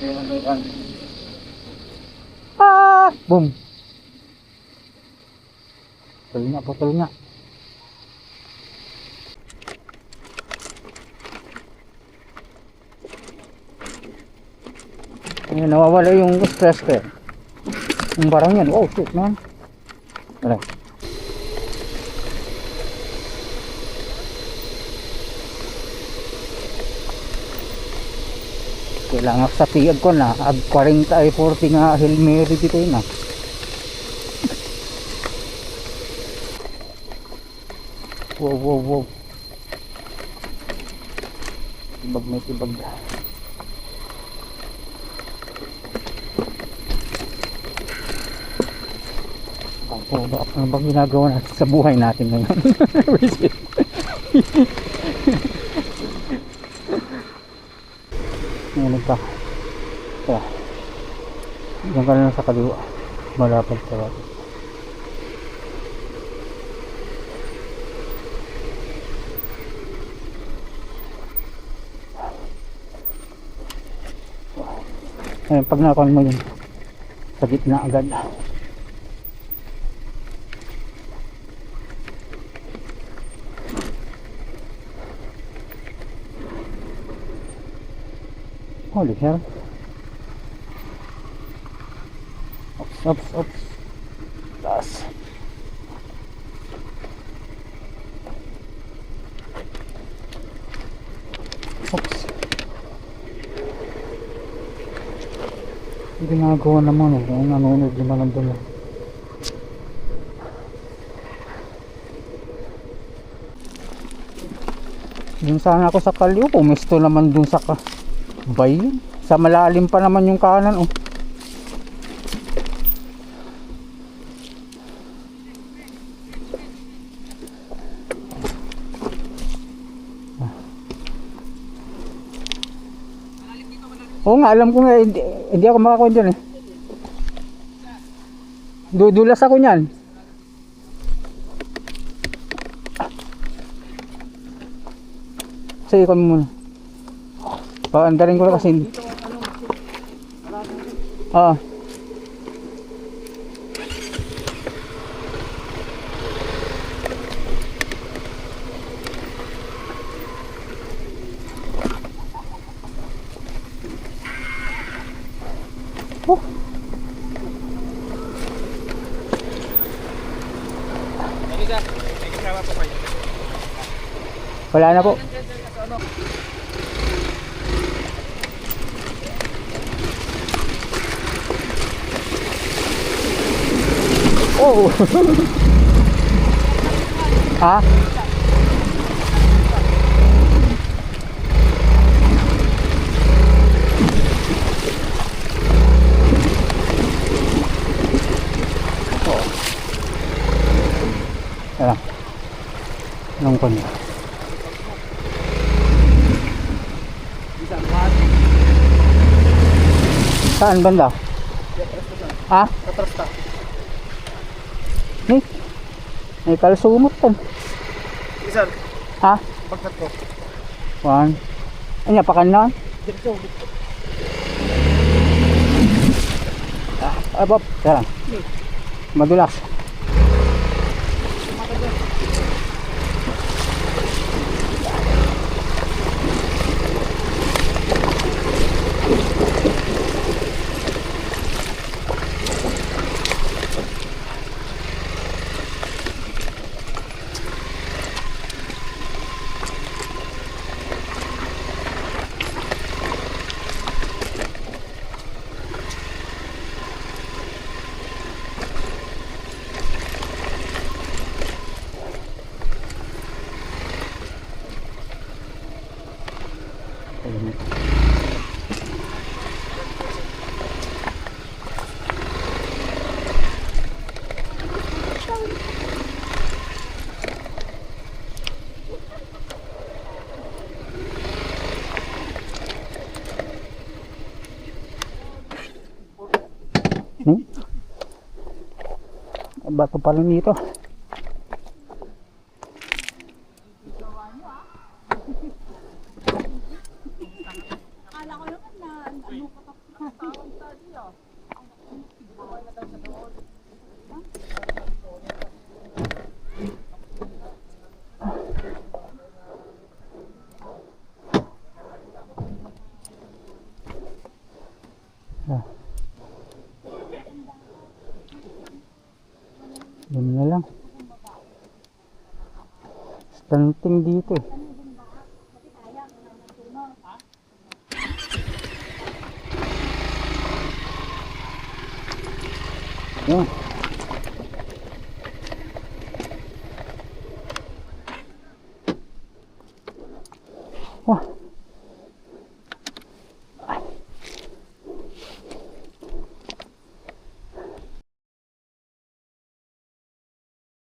Ayan. Ah! Boom! Putol nga. Ayan, nawawala yung stress ko eh. Yung barang yan. Oh shit man. Wala. Kailangan sa tiyag ko na ag 40 ay 40 nga Hail Mary dito yun ah. Wow. Tibag may tibag. Ano bang ginagawa natin sa buhay natin ngayon? Ngayon ka. Kaya diyan ka na sa kaliwa. Malapad ka natin. Ayun, pag nakuha mo yun sa gitna agad. Holy hell. Oops. Taas. Oops. Ginagawa naman eh. Kung nanonood naman lang doon. Dun sana ako sa kalyo. Pumisto naman dun sa bay. Sa malalim pa naman yung kanan oh. Oo nga, alam ko nga, hindi ako makakuha dyan eh. Dudulas ako nyan. Sige, ikon mo muna. Paandarin ko lang kasi. Oo. Wala na po. Oh. Ha? Tara. Anong ko niya? Saan banda? Ha? Katrasta. Nih, may kalasumot tan. Isan? Ha? Pagkat ko. One. Anya pakan na? Dito. Abop, tara. Madulas. Bato pa rin dito. Akala ko naman na ano ka pa. Ah. Yun na lang. Stunting dito eh. Yun. Wah.